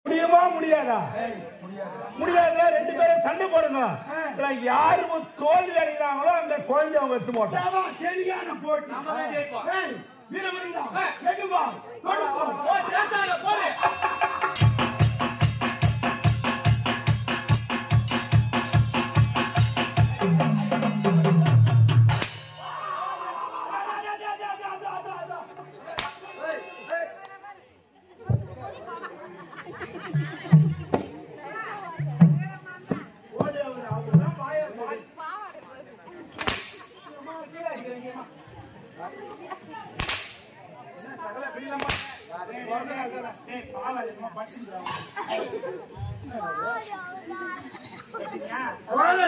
முடியுமா முடியாதா? முடியாதுல ரெண்டு பேரும் சண்டை போடுங்க. யாரு தோல்வி அடைகிறாங்களோ அந்த குழந்தை அவங்க எடுத்து போட்டோம். சரியான போட்டு வீரமருந்தா கேட்டுவா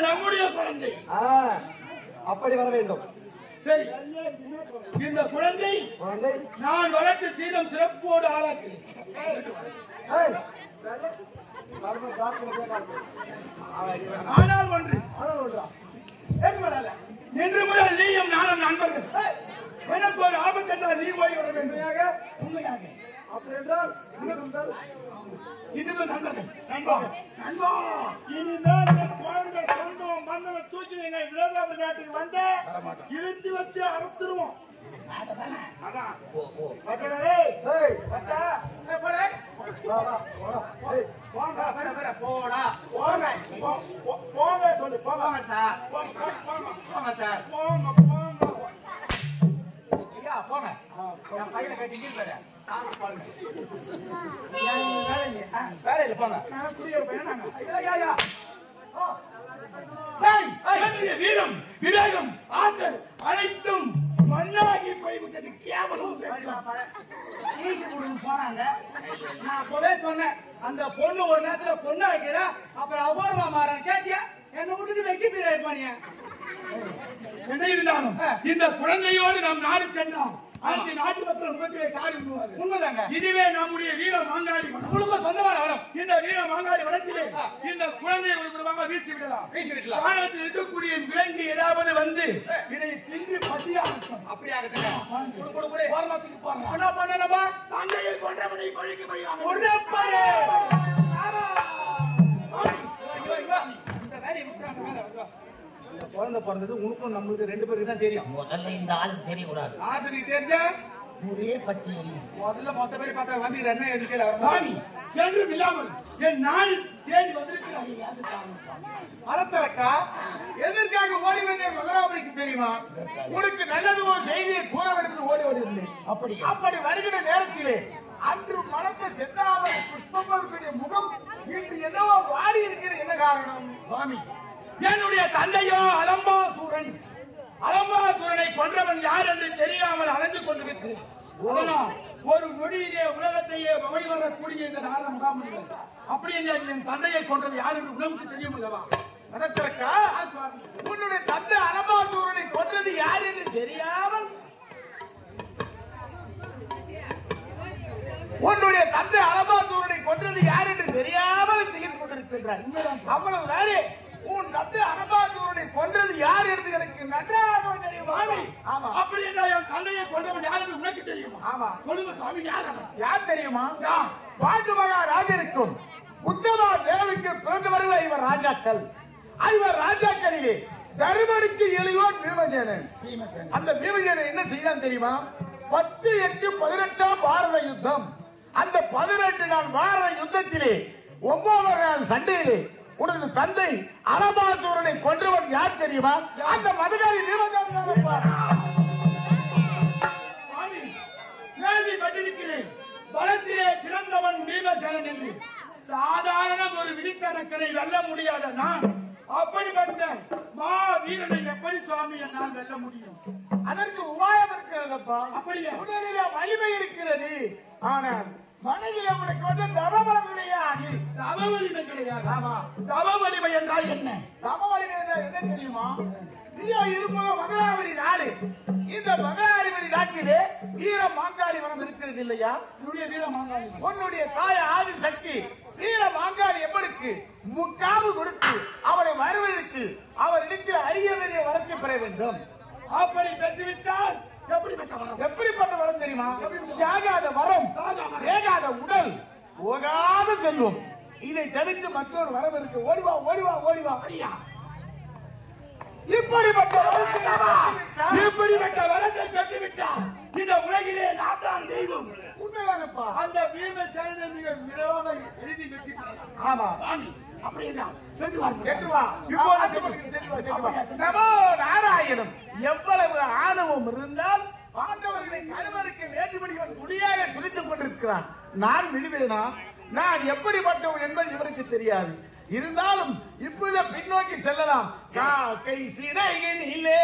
நம்முடைய குழந்தை அப்படி வர வேண்டும். சரி, இந்த குழந்தை நான் வளர்த்து சீரம் சிறப்போடு ஆளாக்கிறேன். ஆனால் ஒன்று இன்று முதல் நீயும் நானும் நண்பர்கள். எனக்கு ஒரு ஆபத்து என்றால் நீ போய் வர வேண்டும். உண்மையாக அப்படி என்றால் இனிமேல் நண்பர்கள் நண்பா நண்பா இனிமேல் குழந்தை சொந்தம் மன்னரை தூக்கி நீங்க விரோதாபுரி நாட்டுக்கு வந்து இழுத்து வச்சு அறுத்துருவோம். அதான் போங்க சொல்லு போங்க சார் போங்க சார் போங்க போங்க போங்க பையனை கட்டிட்டு வேலையில போங்க வீரம் விவேகம் ஆற்றல் அனைத்தும் மண்ணாகி போய்விட்டது. கேவலம் போனாங்க. நான் அப்பவே சொன்னேன் அந்த பொண்ணு ஒரு நேரத்துல பொண்ணு வைக்கிறா அப்புறம் அபூர்வமா மாறான். கேட்டியா? என்னை விட்டுட்டு வைக்க போய் இருப்பாங்க. என்ன இருந்தாலும் இந்த குழந்தையோடு நாம் நாடு சென்றோம். நாட்டு மக்கள் முகத்திலே காரி விடுவார்கள். உண்மைதாங்க. இதுவே நம்முடைய வீர மாங்காடி குடும்பம் சொந்தமான வளம். இந்த வீர மாங்காடி வளத்திலே இந்த குழந்தையை ஒரு வீசி விடலாம். வானத்தில் இருக்கக்கூடிய விலங்கு ஏதாவது வந்து இதை தின்று பசியாக அப்படியாகட்டும். என்ன பண்ணணுமா? தந்தையை கொன்றவனை பழிக்கு பழியாக குழந்தை பிறந்தது உனக்கும் நம்மளுக்கு ரெண்டு பேருக்கு தான் தெரியும். முதல்ல இந்த ஆளுக்கு தெரியக்கூடாது. ஆது நீ தெரிஞ்ச ஒரே பத்தி முதல்ல மொத்த பேர் பார்த்தா வந்து என்ன எடுக்கல சாமி என்று இல்லாமல் என் நாள் தேடி வந்திருக்கிறாங்க. அலத்தலக்கா எதற்காக ஓடி வந்த மதுராபுரிக்கு தெரியுமா? உனக்கு நல்லது ஒரு செய்தியை கூற வேண்டும் ஓடி வருகிறேன். அப்படி வருகிற நேரத்திலே அன்று மனத்தை சென்றாமல் புஷ்பங்களுடைய முகம் இன்று என்னவோ வாடி இருக்கிற என்ன காரணம்? சுவாமி என்னுடைய தந்தையோ அலம்பாசூரன். அலம்பாசூரனை கொன்றவன் யார் என்று தெரியாமல் அலைந்து கொண்டிருக்கிறேன். ஒரு மொழியிலே உலகத்தையே வழி வரக்கூடிய இந்த நாள முகாமில் அப்படி என் தந்தையை கொன்றது யார் என்று உலகத்துக்கு தெரியும் அல்லவா? அதற்கா உன்னுடைய தந்தை அலம்பாசூரனை கொன்றது யார் என்று தெரியாமல் உன்னுடைய தந்தை அலம்பாசூரனை கொன்றது யார் என்று தெரியாமல் திகைத்துக் கொண்டிருக்கின்றார். அவ்வளவு தானே உன் தந்தை அலம்பாசூரனை கொன்றது யார் என்று எனக்கு நன்றாக தெரியும். ஆமா, அப்படி என் தந்தையை கொன்றவன் யார் என்று உனக்கு தெரியுமா? ஆமா, சொல்லுங்க சுவாமி. யார் தெரியுமா? பாண்டு மகாராஜருக்கும் உத்தமா தேவிக்கு பிறந்தவர்கள் இவர் ராஜாக்கள். இவர் ராஜாக்களிலே தருமனுக்கு எளியோர் பீமசேனன். அந்த பீமசேனன் என்ன செய்தான் தெரியுமா? 10/8/18 பாரத யுத்தம். அந்த 18 நாள் பாரத யுத்தத்திலே 9 நாள் சண்டையிலே உனது தந்தை அலம்பாசூரனை கொன்றவன் யார் தெரியுமா? அந்த மதுகாரி கேள்விப்பட்டிருக்கிறேன். பலத்திலே சிறந்தவன் பீமசேனன் என்று. சாதாரண ஒரு விதித்தரக்கனை வெல்ல முடியாத நான் அப்படிப்பட்ட மா வீரனை எப்படி சுவாமி என்னால் வெல்ல முடியும்? அதற்கு உபாயம் இருக்கிறதப்பா. அப்படியே உடலிலே வலிமை இருக்கிறது. ஆனால் மனதில் உனக்கு வந்து தவபலம் கிடையாது. தவ வலிமை கிடையாது. ஆமா, தவ வலிமை என்றால் என்ன? தவ வலிமை என்றால் என்ன தெரியுமா? நீயோ இருப்பது மதுராபுரி நாடு. இந்த மதுராபுரி நாட்டிலே வீர மாங்காளி வனம் இருக்கிறது இல்லையா? என்னுடைய வீர மாங்காளி, உன்னுடைய தாய ஆதி சக்தி வீர மாங்காளி எவனுக்கு முக்காவு கொடுத்து அவரை வருவதற்கு அவரிடத்தில் அரிய பெரிய வளர்ச்சி பெற வேண்டும். அப்படி பெற்றுவிட்டால் எப்படிப்பட்ட வரம் தெரியுமா? சாகாத வரம், வேகாத உடல், போகாத செல்வம். இதை தடுத்து மற்றொரு வரவு இருக்கு. ஓடிவா ஓடிவா ஓடிவா. இப்படிப்பட்ட வரத்தை பெற்றுவிட்டார். இந்த உலகிலே நான் தான் தெய்வம். உண்மைதானப்பா. அந்த பீமசேனன் மிக விரைவாக எழுதி வெற்றி பெறலாம். ஆமா. அப்படின்னா சென்று வா. சென்று வா. இப்போ சென்று வா. நமோ நாராயணம். எவ்வளவு ஆணவம் இருந்தால் பாண்டவர்களை கருவருக்கு வேண்டுபடி முடியாக துடித்துக் கொண்டிருக்கிறான். நான் விடுவேனா? நான் எப்படிப்பட்டவன் என்பது இவருக்கு தெரியாது. இருந்தாலும் இப்போது பின்னோக்கி செல்லலாம். காக்கை சிறையினிலே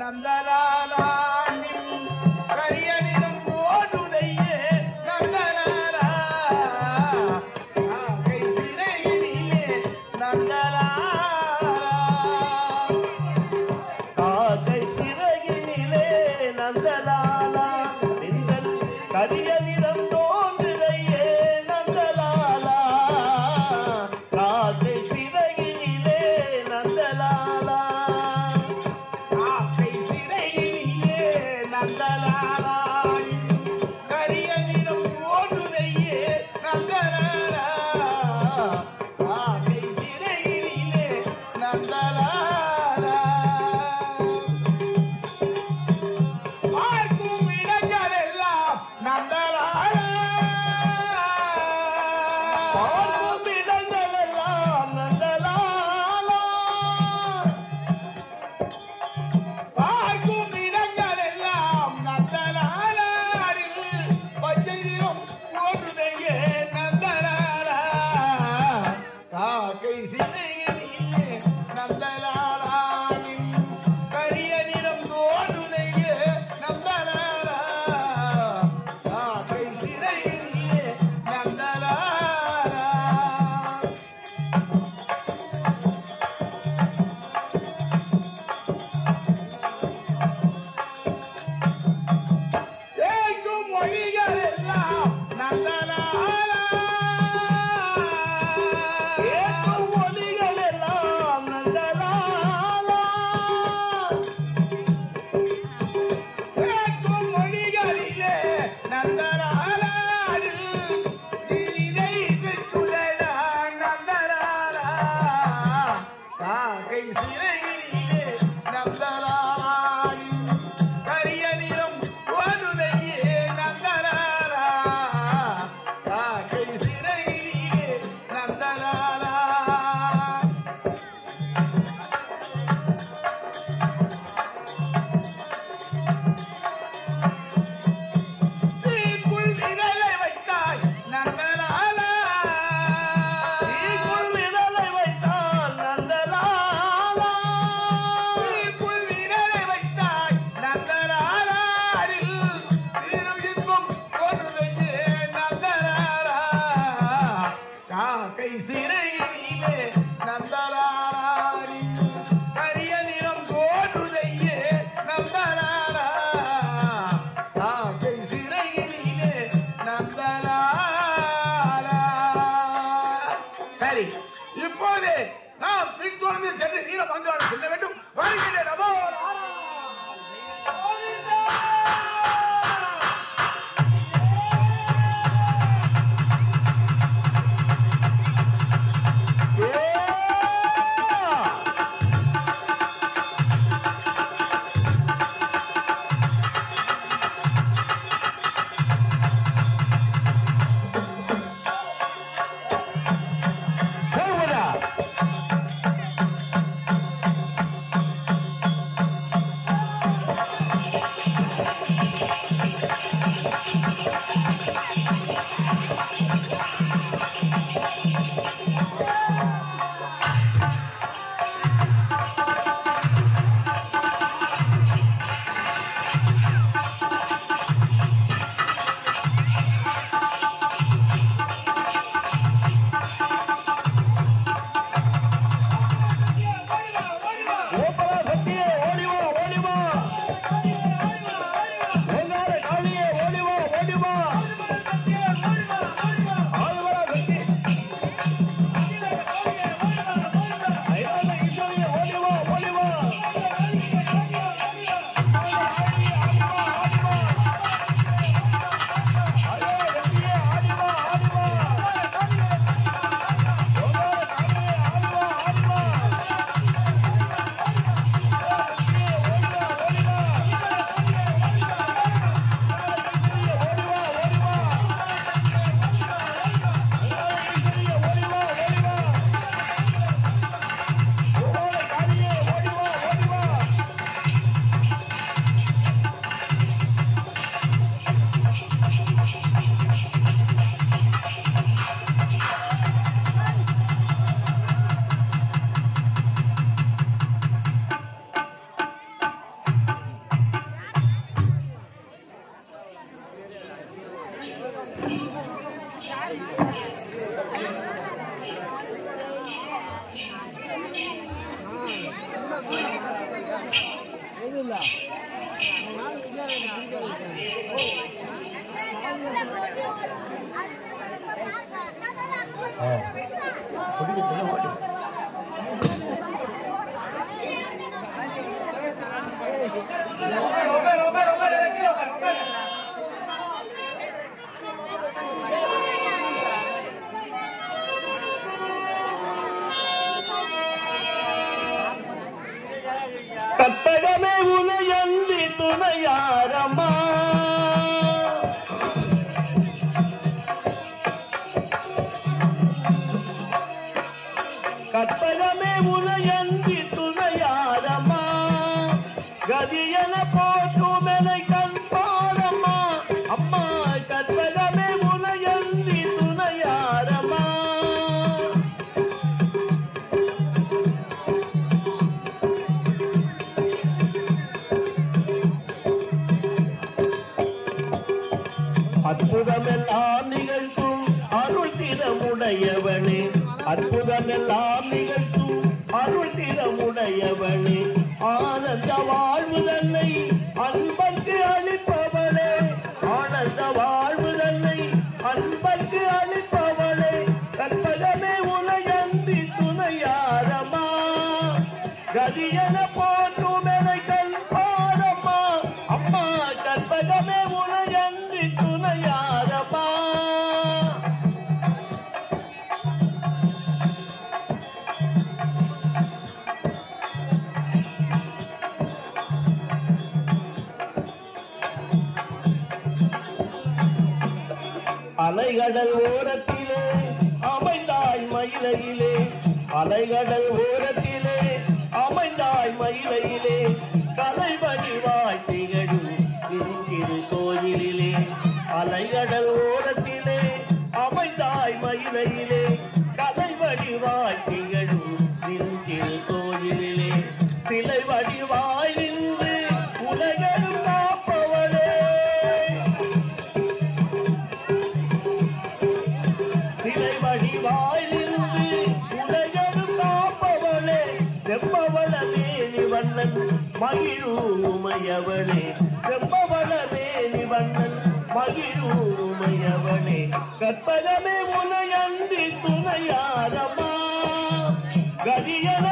நந்தலாலா கரியனிடம் ஓடுதையே நந்தலாலா. காக்கை சிறையினிலே நந்தலாலா. காக்கை சிறகினிலே நந்தலாலா நீங்கள் கரியனிடம் தோன்றுதையே நந்தலாலா. காக்கை சிறகினிலே நந்தலாலா. காக்கை சிறையினிலே நந்தலாலா கரியனிடம் ஓடுதையே நந்தலாலா. காக்கை சிறையினிலே நந்தலாலா. பார்க்கும் இடங்களெல்லாம் நந்தலாலா. பார்க்கும் இடங்களெல்லாம் நந்தலாலா. பார்க்கும் இடங்களெல்லாம் நந்தலாலாரில் பச்சை நிறம் ஓடுதையே நந்தலாலா. காக்கை சிறையினிலே நந்தலாலாரில் கரிய நிறம் ஓடுதையே நந்தலாலா. காக்கை சிறையினிலே நந்தலாலா. கேட்கும் மொழிகள் எல்லாம் நந்தலாலா. கேட்கும் ஒலிகளெல்லாம் நந்தலாலா. கேட்கும் மொழிகளிலே நந்தலாலாரில் இதை பெற்றுள்ளடா நந்தலாலா. காக்கை சிறையிலே நந்தலாலாரில் கரிய நிறம் ஓடுதையே நந்தலாலா. காக்கை சிறையிலே நந்தலாலா. தீக்குள் விரலை வைத்தாய் நந்தலாலா. தீக்குள் விரலை வைத்தால் நந்தலாலா. தீக்குள் விரலை வைத்தாய் நந்தலாலாரில் தீரும் இன்பம் ஓடுதையே நந்தலாலா. காக்கை சிறையிலே நந்தலாலாரில் கரிய நிறம் ஓடுதையே நந்தலாலா. காக்கை சிறையிலே நந்தலாலா. சரி, இப்போது நாம் பின்தொடர்ந்து சென்று வீர பங்காளி செல்ல வேண்டும். வருகிறேன். நமோ கற்பகமே உனையன்றி துணையாரம்மா கற்பகமே உனையன்றி துணையாரம்மா கதியன போற்றும் என கண் பாரம்மா அம்மா கற்பகமே உனையன்றி துணையாரம்மா அற்புதமெல்லாம் நிகழ்த்தும் அருள் திறமுடையவனே அற்புதமெல்லாம் நிகழ்த்தும் அருள் திறமுடையவனே ஆனந்த வாழ்வு தன்னை அன்பர்க்கு அளிப்பவளே ஆனந்த வாழ்வு தன்னை அன்பர்க்கு அளிப்பவளே கற்பகமே உனையன்றி துணையாரம்மா கதியன போற்றும் என கண் பாரம்மா அம்மா கற்பகமே உனையன்றி துணையாரம்மா அலைகடல் ஓரத்திலே அமைந்தாய் மயிலையிலே அலைகடல் ஓரத்திலே அமைந்தாய் மயிலையிலே கலை வடிவாய் திகழும் திரு கோயிலிலே அலைகடல் ஓரத்திலே அமைந்தாய் மயிலையிலே கலை வடிவாய் திகழும் திரு கோயிலிலே சிலை வடிவாய் நின்று உலகம் காப்பவளே சிலை வடிவாய் நின்று உலகம் காப்பவளே செம்பவள மேனி வண்ணன் மகிழூமையவளே செம்பவள மேனி வண்ணன் மகிழூமையவளே கற்பகமே உனையன்றி துணையாரம்மா கதியன